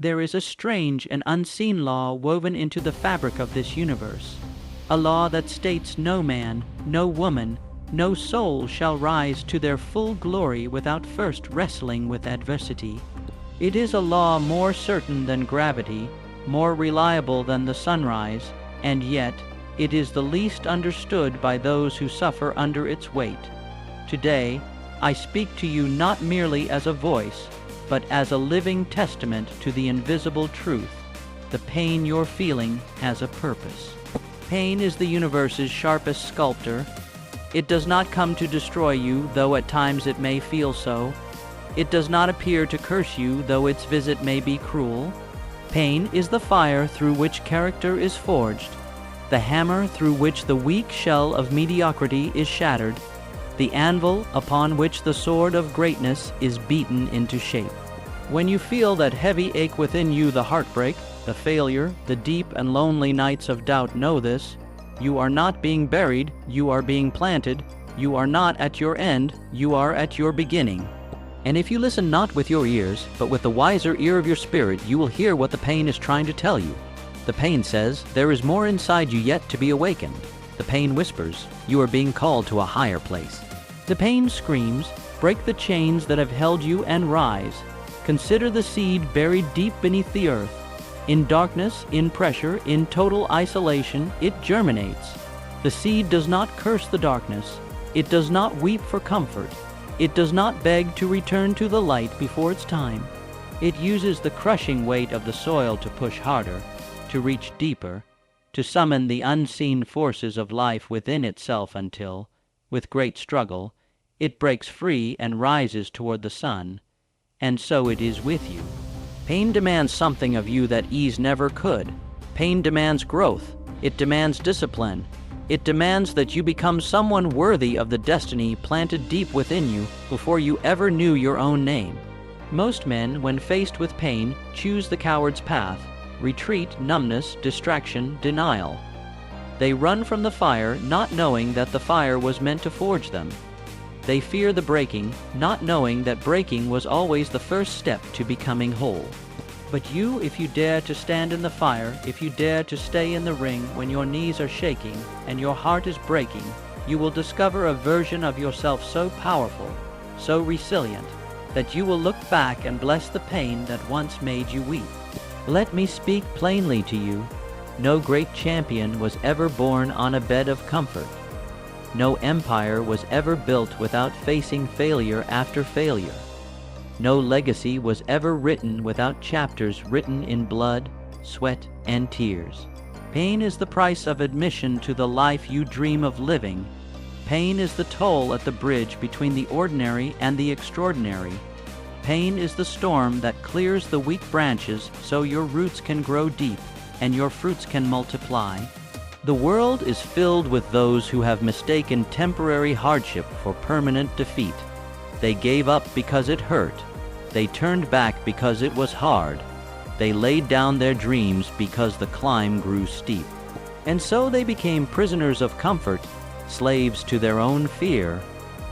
There is a strange and unseen law woven into the fabric of this universe, a law that states no man, no woman, no soul shall rise to their full glory without first wrestling with adversity. It is a law more certain than gravity, more reliable than the sunrise, and yet it is the least understood by those who suffer under its weight. Today, I speak to you not merely as a voice, but as a living testament to the invisible truth. The pain you're feeling has a purpose. Pain is the universe's sharpest sculptor. It does not come to destroy you, though at times it may feel so. It does not appear to curse you, though its visit may be cruel. Pain is the fire through which character is forged, the hammer through which the weak shell of mediocrity is shattered, the anvil upon which the sword of greatness is beaten into shape. When you feel that heavy ache within you, the heartbreak, the failure, the deep and lonely nights of doubt, know this: you are not being buried, you are being planted. You are not at your end, you are at your beginning. And if you listen not with your ears, but with the wiser ear of your spirit, you will hear what the pain is trying to tell you. The pain says, there is more inside you yet to be awakened. The pain whispers, you are being called to a higher place. The pain screams, break the chains that have held you and rise. Consider the seed buried deep beneath the earth. In darkness, in pressure, in total isolation, it germinates. The seed does not curse the darkness. It does not weep for comfort. It does not beg to return to the light before its time. It uses the crushing weight of the soil to push harder, to reach deeper, to summon the unseen forces of life within itself until, with great struggle, it breaks free and rises toward the sun. And so it is with you. Pain demands something of you that ease never could. Pain demands growth. It demands discipline. It demands that you become someone worthy of the destiny planted deep within you before you ever knew your own name. Most men, when faced with pain, choose the coward's path: retreat, numbness, distraction, denial. They run from the fire, not knowing that the fire was meant to forge them. They fear the breaking, not knowing that breaking was always the first step to becoming whole. But you, if you dare to stand in the fire, if you dare to stay in the ring when your knees are shaking and your heart is breaking, you will discover a version of yourself so powerful, so resilient, that you will look back and bless the pain that once made you weep. Let me speak plainly to you. No great champion was ever born on a bed of comfort. No empire was ever built without facing failure after failure. No legacy was ever written without chapters written in blood, sweat, and tears. Pain is the price of admission to the life you dream of living. Pain is the toll at the bridge between the ordinary and the extraordinary. Pain is the storm that clears the weak branches so your roots can grow deep and your fruits can multiply. The world is filled with those who have mistaken temporary hardship for permanent defeat. They gave up because it hurt. They turned back because it was hard. They laid down their dreams because the climb grew steep. And so they became prisoners of comfort, slaves to their own fear,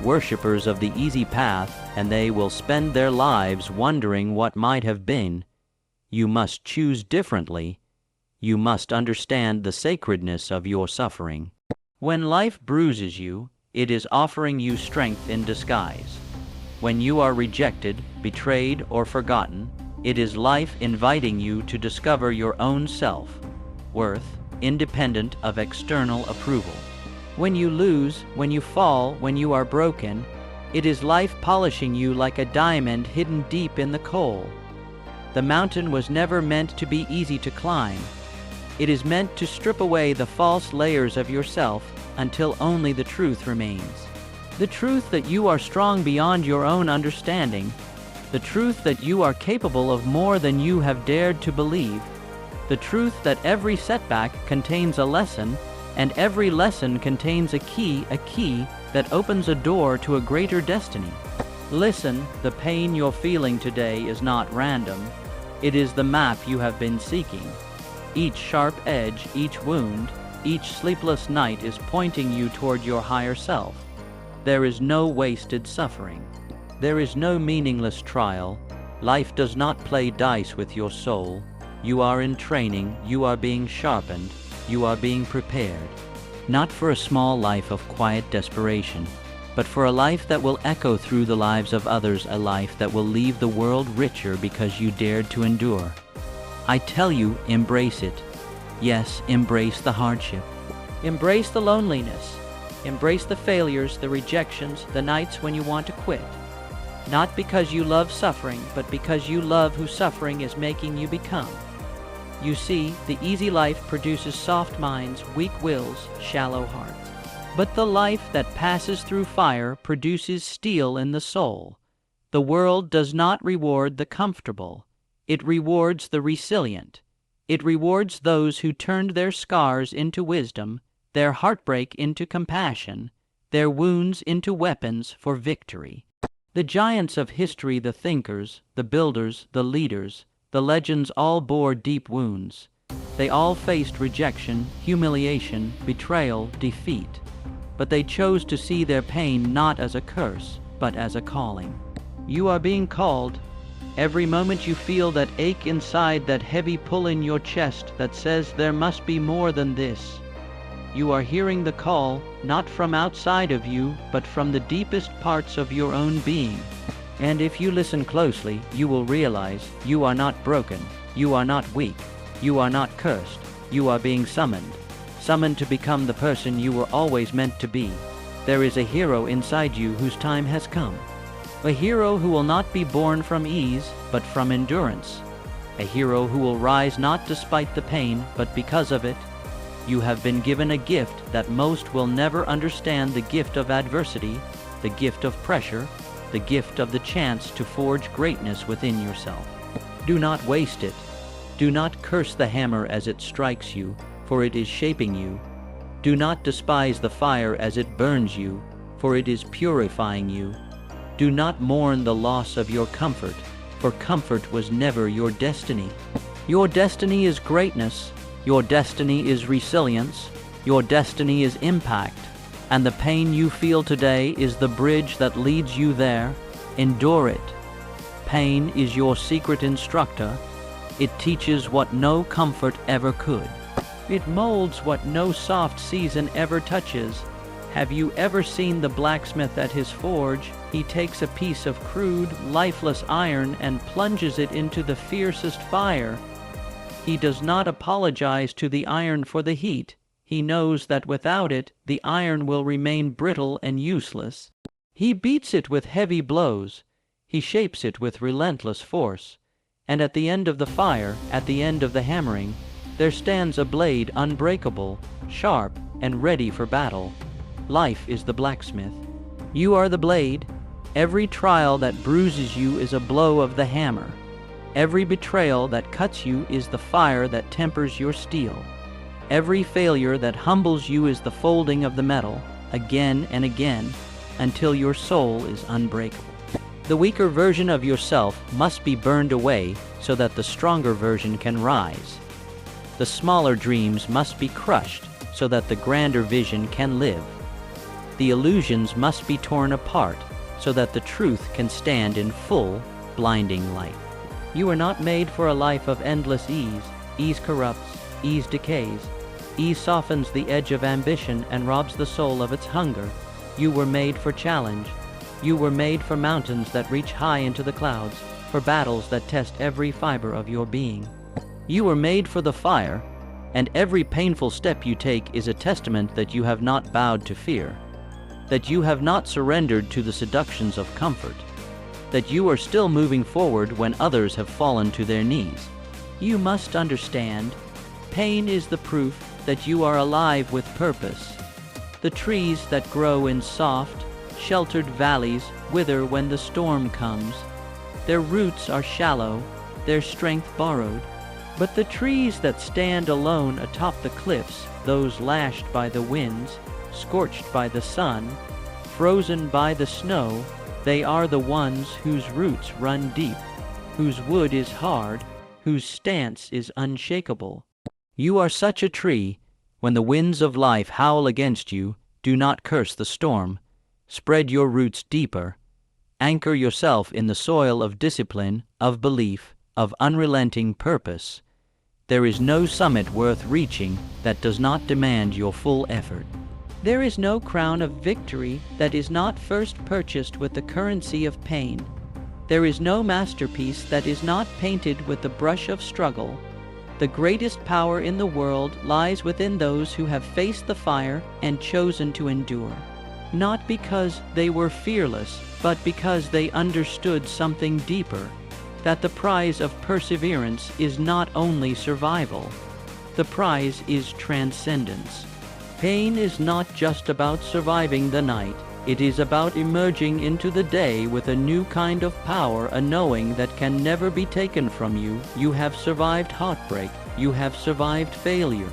worshippers of the easy path, and they will spend their lives wondering what might have been. You must choose differently. You must understand the sacredness of your suffering. When life bruises you, it is offering you strength in disguise. When you are rejected, betrayed, or forgotten, it is life inviting you to discover your own self, worth, independent of external approval. When you lose, when you fall, when you are broken, it is life polishing you like a diamond hidden deep in the coal. The mountain was never meant to be easy to climb. It is meant to strip away the false layers of yourself until only the truth remains. The truth that you are strong beyond your own understanding. The truth that you are capable of more than you have dared to believe. The truth that every setback contains a lesson, and every lesson contains a key that opens a door to a greater destiny. Listen, the pain you're feeling today is not random. It is the map you have been seeking. Each sharp edge, each wound, each sleepless night is pointing you toward your higher self. There is no wasted suffering. There is no meaningless trial. Life does not play dice with your soul. You are in training, you are being sharpened, you are being prepared. Not for a small life of quiet desperation, but for a life that will echo through the lives of others, a life that will leave the world richer because you dared to endure. I tell you, embrace it. Yes, embrace the hardship. Embrace the loneliness. Embrace the failures, the rejections, the nights when you want to quit. Not because you love suffering, but because you love who suffering is making you become. You see, the easy life produces soft minds, weak wills, shallow hearts. But the life that passes through fire produces steel in the soul. The world does not reward the comfortable. It rewards the resilient. It rewards those who turned their scars into wisdom, their heartbreak into compassion, their wounds into weapons for victory. The giants of history, the thinkers, the builders, the leaders, the legends all bore deep wounds. They all faced rejection, humiliation, betrayal, defeat. But they chose to see their pain not as a curse, but as a calling. You are being called. Every moment you feel that ache inside, that heavy pull in your chest that says there must be more than this. You are hearing the call, not from outside of you, but from the deepest parts of your own being. And if you listen closely, you will realize you are not broken, you are not weak, you are not cursed, you are being summoned. Summoned to become the person you were always meant to be. There is a hero inside you whose time has come. A hero who will not be born from ease, but from endurance. A hero who will rise not despite the pain, but because of it. You have been given a gift that most will never understand, the gift of adversity, the gift of pressure, the gift of the chance to forge greatness within yourself. Do not waste it. Do not curse the hammer as it strikes you, for it is shaping you. Do not despise the fire as it burns you, for it is purifying you. Do not mourn the loss of your comfort, for comfort was never your destiny. Your destiny is greatness. Your destiny is resilience. Your destiny is impact. And the pain you feel today is the bridge that leads you there. Endure it. Pain is your secret instructor. It teaches what no comfort ever could. It molds what no soft season ever touches. Have you ever seen the blacksmith at his forge? He takes a piece of crude, lifeless iron and plunges it into the fiercest fire. He does not apologize to the iron for the heat. He knows that without it, the iron will remain brittle and useless. He beats it with heavy blows. He shapes it with relentless force. And at the end of the fire, at the end of the hammering, there stands a blade unbreakable, sharp, and ready for battle. Life is the blacksmith. You are the blade. Every trial that bruises you is a blow of the hammer. Every betrayal that cuts you is the fire that tempers your steel. Every failure that humbles you is the folding of the metal, again and again, until your soul is unbreakable. The weaker version of yourself must be burned away so that the stronger version can rise. The smaller dreams must be crushed so that the grander vision can live. The illusions must be torn apart so that the truth can stand in full, blinding light. You are not made for a life of endless ease. Ease corrupts, ease decays. Ease softens the edge of ambition and robs the soul of its hunger. You were made for challenge. You were made for mountains that reach high into the clouds, for battles that test every fiber of your being. You were made for the fire, and every painful step you take is a testament that you have not bowed to fear, that you have not surrendered to the seductions of comfort, that you are still moving forward when others have fallen to their knees. You must understand, pain is the proof that you are alive with purpose. The trees that grow in soft, sheltered valleys wither when the storm comes. Their roots are shallow, their strength borrowed. But the trees that stand alone atop the cliffs, those lashed by the winds, scorched by the sun, frozen by the snow, they are the ones whose roots run deep, whose wood is hard, whose stance is unshakable. You are such a tree. When the winds of life howl against you, do not curse the storm. Spread your roots deeper. Anchor yourself in the soil of discipline, of belief, of unrelenting purpose. There is no summit worth reaching that does not demand your full effort. There is no crown of victory that is not first purchased with the currency of pain. There is no masterpiece that is not painted with the brush of struggle. The greatest power in the world lies within those who have faced the fire and chosen to endure. Not because they were fearless, but because they understood something deeper, that the prize of perseverance is not only survival. The prize is transcendence. Pain is not just about surviving the night. It is about emerging into the day with a new kind of power, a knowing that can never be taken from you. You have survived heartbreak. You have survived failure.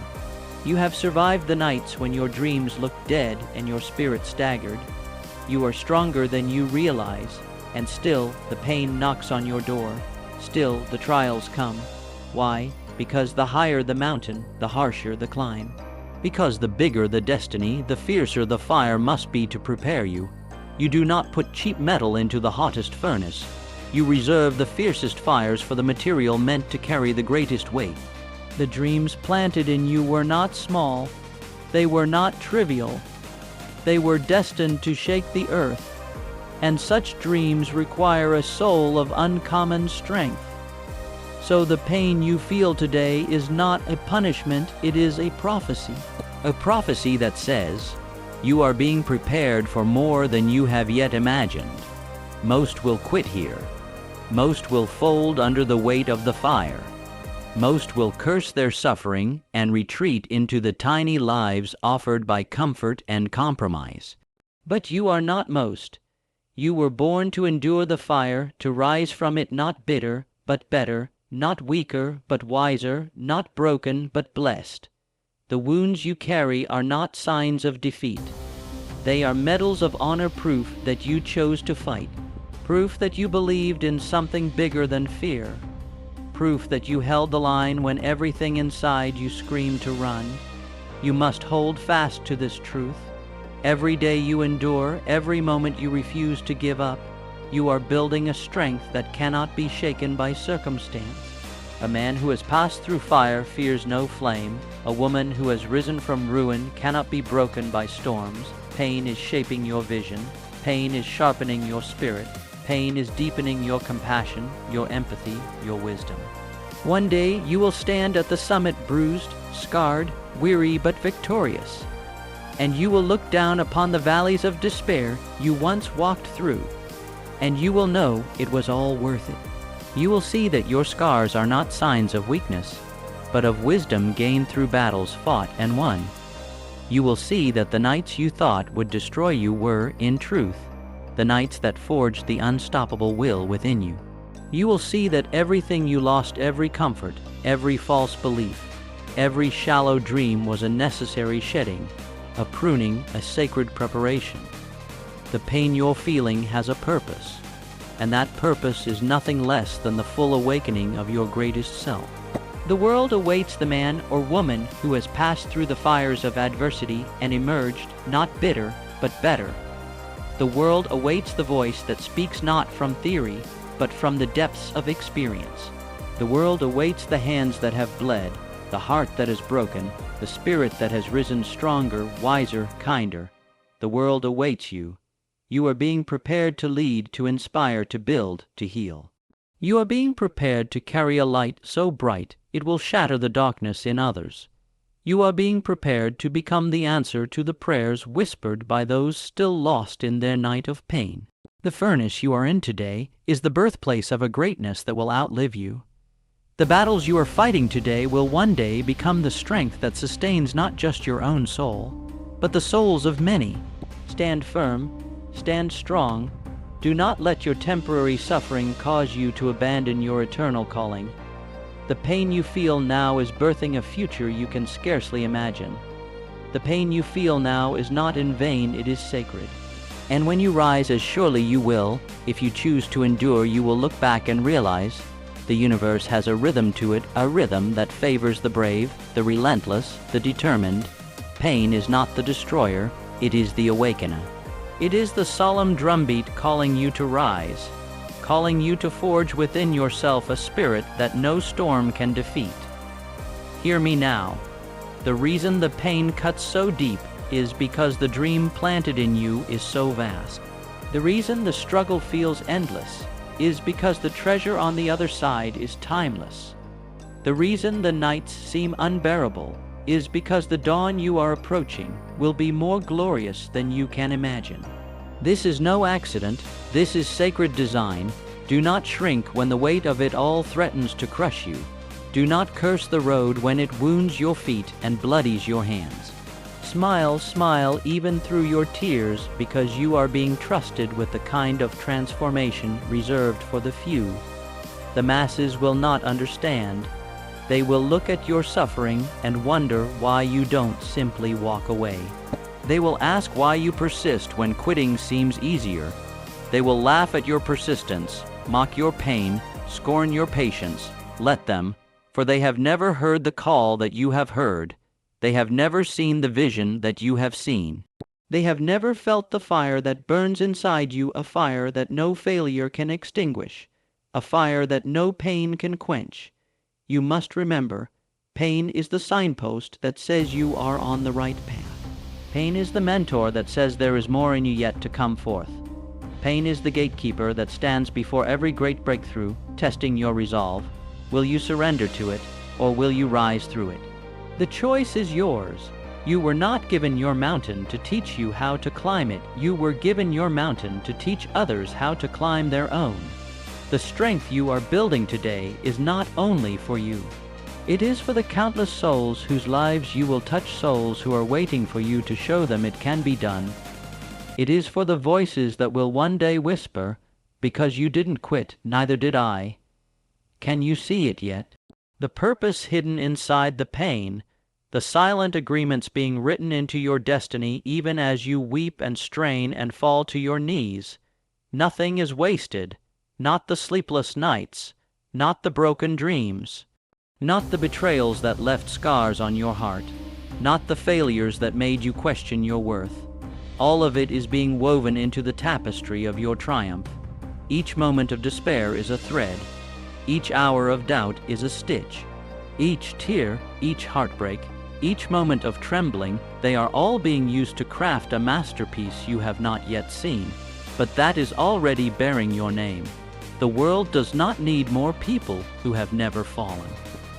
You have survived the nights when your dreams looked dead and your spirit staggered. You are stronger than you realize, and still the pain knocks on your door. Still the trials come. Why? Because the higher the mountain, the harsher the climb. Because the bigger the destiny, the fiercer the fire must be to prepare you. You do not put cheap metal into the hottest furnace. You reserve the fiercest fires for the material meant to carry the greatest weight. The dreams planted in you were not small. They were not trivial. They were destined to shake the earth. And such dreams require a soul of uncommon strength. So the pain you feel today is not a punishment, it is a prophecy. A prophecy that says, you are being prepared for more than you have yet imagined. Most will quit here. Most will fold under the weight of the fire. Most will curse their suffering and retreat into the tiny lives offered by comfort and compromise. But you are not most. You were born to endure the fire, to rise from it not bitter, but better, not weaker, but wiser, not broken, but blessed. The wounds you carry are not signs of defeat. They are medals of honor, proof that you chose to fight, proof that you believed in something bigger than fear, proof that you held the line when everything inside you screamed to run. You must hold fast to this truth. Every day you endure, every moment you refuse to give up, you are building a strength that cannot be shaken by circumstance. A man who has passed through fire fears no flame. A woman who has risen from ruin cannot be broken by storms. Pain is shaping your vision. Pain is sharpening your spirit. Pain is deepening your compassion, your empathy, your wisdom. One day you will stand at the summit bruised, scarred, weary, but victorious. And you will look down upon the valleys of despair you once walked through, and you will know it was all worth it. You will see that your scars are not signs of weakness, but of wisdom gained through battles fought and won. You will see that the nights you thought would destroy you were, in truth, the nights that forged the unstoppable will within you. You will see that everything you lost, every comfort, every false belief, every shallow dream was a necessary shedding, a pruning, a sacred preparation. The pain you're feeling has a purpose, and that purpose is nothing less than the full awakening of your greatest self. The world awaits the man or woman who has passed through the fires of adversity and emerged, not bitter, but better. The world awaits the voice that speaks not from theory, but from the depths of experience. The world awaits the hands that have bled, the heart that is broken, the spirit that has risen stronger, wiser, kinder. The world awaits you. You are being prepared to lead, to inspire, to build, to heal. You are being prepared to carry a light so bright it will shatter the darkness in others. You are being prepared to become the answer to the prayers whispered by those still lost in their night of pain. The furnace you are in today is the birthplace of a greatness that will outlive you. The battles you are fighting today will one day become the strength that sustains not just your own soul, but the souls of many. Stand firm, stand strong. Do not let your temporary suffering cause you to abandon your eternal calling. The pain you feel now is birthing a future you can scarcely imagine. The pain you feel now is not in vain, it is sacred. And when you rise, as surely you will, if you choose to endure, you will look back and realize the universe has a rhythm to it, a rhythm that favors the brave, the relentless, the determined. Pain is not the destroyer, it is the awakener. It is the solemn drumbeat calling you to rise, calling you to forge within yourself a spirit that no storm can defeat. Hear me now. The reason the pain cuts so deep is because the dream planted in you is so vast. The reason the struggle feels endless is because the treasure on the other side is timeless. The reason the nights seem unbearable is because the dawn you are approaching will be more glorious than you can imagine. This is no accident, this is sacred design. Do not shrink when the weight of it all threatens to crush you. Do not curse the road when it wounds your feet and bloodies your hands. Smile, smile even through your tears, because you are being trusted with the kind of transformation reserved for the few. The masses will not understand. They will look at your suffering and wonder why you don't simply walk away. They will ask why you persist when quitting seems easier. They will laugh at your persistence, mock your pain, scorn your patience. Let them, for they have never heard the call that you have heard. They have never seen the vision that you have seen. They have never felt the fire that burns inside you, a fire that no failure can extinguish, a fire that no pain can quench. You must remember, pain is the signpost that says you are on the right path. Pain is the mentor that says there is more in you yet to come forth. Pain is the gatekeeper that stands before every great breakthrough, testing your resolve. Will you surrender to it, or will you rise through it? The choice is yours. You were not given your mountain to teach you how to climb it. You were given your mountain to teach others how to climb their own. The strength you are building today is not only for you. It is for the countless souls whose lives you will touch, souls who are waiting for you to show them it can be done. It is for the voices that will one day whisper, "Because you didn't quit, neither did I." Can you see it yet? The purpose hidden inside the pain, the silent agreements being written into your destiny even as you weep and strain and fall to your knees. Nothing is wasted, not the sleepless nights, not the broken dreams, not the betrayals that left scars on your heart, not the failures that made you question your worth. All of it is being woven into the tapestry of your triumph. Each moment of despair is a thread. Each hour of doubt is a stitch. Each tear, each heartbreak, each moment of trembling, they are all being used to craft a masterpiece you have not yet seen, but that is already bearing your name. The world does not need more people who have never fallen.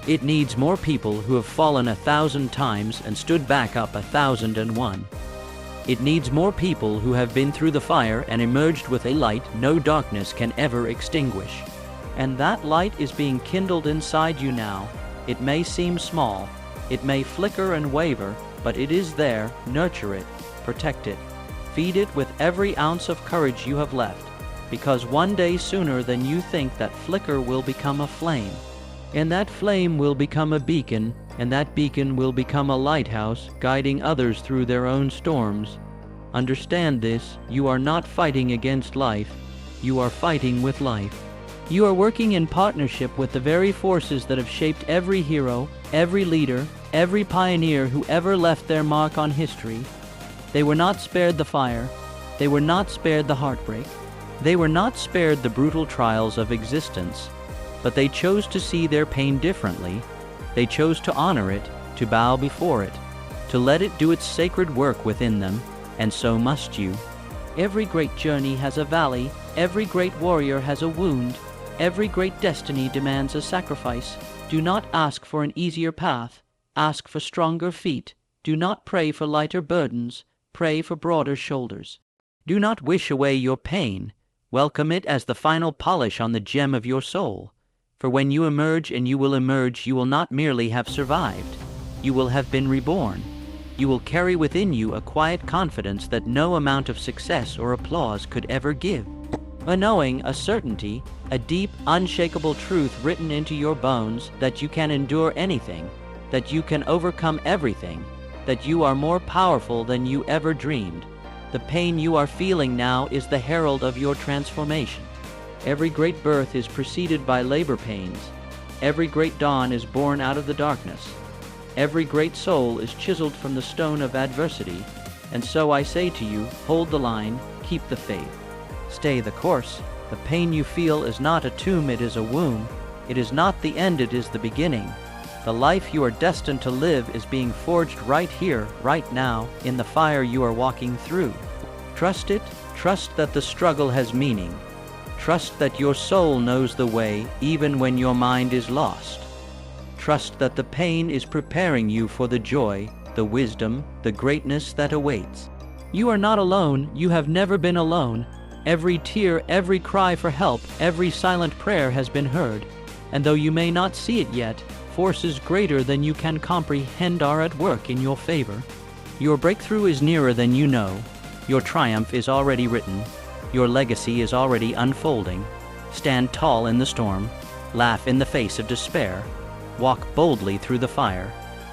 It needs more people who have fallen 1,000 times and stood back up 1,001. It needs more people who have been through the fire and emerged with a light no darkness can ever extinguish. And that light is being kindled inside you now. It may seem small, it may flicker and waver, but it is there. Nurture it, protect it, feed it with every ounce of courage you have left, because one day sooner than you think that flicker will become a flame. And that flame will become a beacon, and that beacon will become a lighthouse, guiding others through their own storms. Understand this, you are not fighting against life, you are fighting with life. You are working in partnership with the very forces that have shaped every hero, every leader, every pioneer who ever left their mark on history. They were not spared the fire, they were not spared the heartbreak, they were not spared the brutal trials of existence, but they chose to see their pain differently. They chose to honor it, to bow before it, to let it do its sacred work within them, and so must you. Every great journey has a valley, every great warrior has a wound, every great destiny demands a sacrifice. Do not ask for an easier path, ask for stronger feet. Do not pray for lighter burdens, pray for broader shoulders. Do not wish away your pain, welcome it as the final polish on the gem of your soul. For when you emerge, and you will emerge, you will not merely have survived. You will have been reborn. You will carry within you a quiet confidence that no amount of success or applause could ever give. A knowing, a certainty, a deep, unshakable truth written into your bones that you can endure anything, that you can overcome everything, that you are more powerful than you ever dreamed. The pain you are feeling now is the herald of your transformation. Every great birth is preceded by labor pains. Every great dawn is born out of the darkness. Every great soul is chiseled from the stone of adversity. And so I say to you, hold the line, keep the faith. Stay the course. The pain you feel is not a tomb, it is a womb. It is not the end, it is the beginning. The life you are destined to live is being forged right here, right now, in the fire you are walking through. Trust it. Trust that the struggle has meaning. Trust that your soul knows the way, even when your mind is lost. Trust that the pain is preparing you for the joy, the wisdom, the greatness that awaits. You are not alone. You have never been alone. Every tear, every cry for help, every silent prayer has been heard. And though you may not see it yet, forces greater than you can comprehend are at work in your favor. Your breakthrough is nearer than you know. Your triumph is already written. Your legacy is already unfolding. Stand tall in the storm. Laugh in the face of despair. Walk boldly through the fire.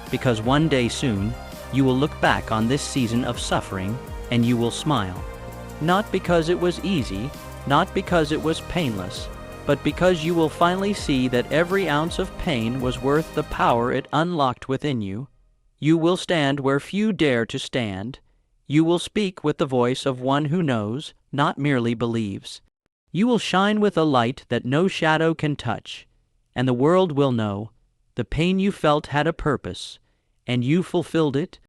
Because one day soon, you will look back on this season of suffering and you will smile. Not because it was easy, not because it was painless, but because you will finally see that every ounce of pain was worth the power it unlocked within you. You will stand where few dare to stand. You will speak with the voice of one who knows, not merely believes. You will shine with a light that no shadow can touch, and the world will know the pain you felt had a purpose, and you fulfilled it,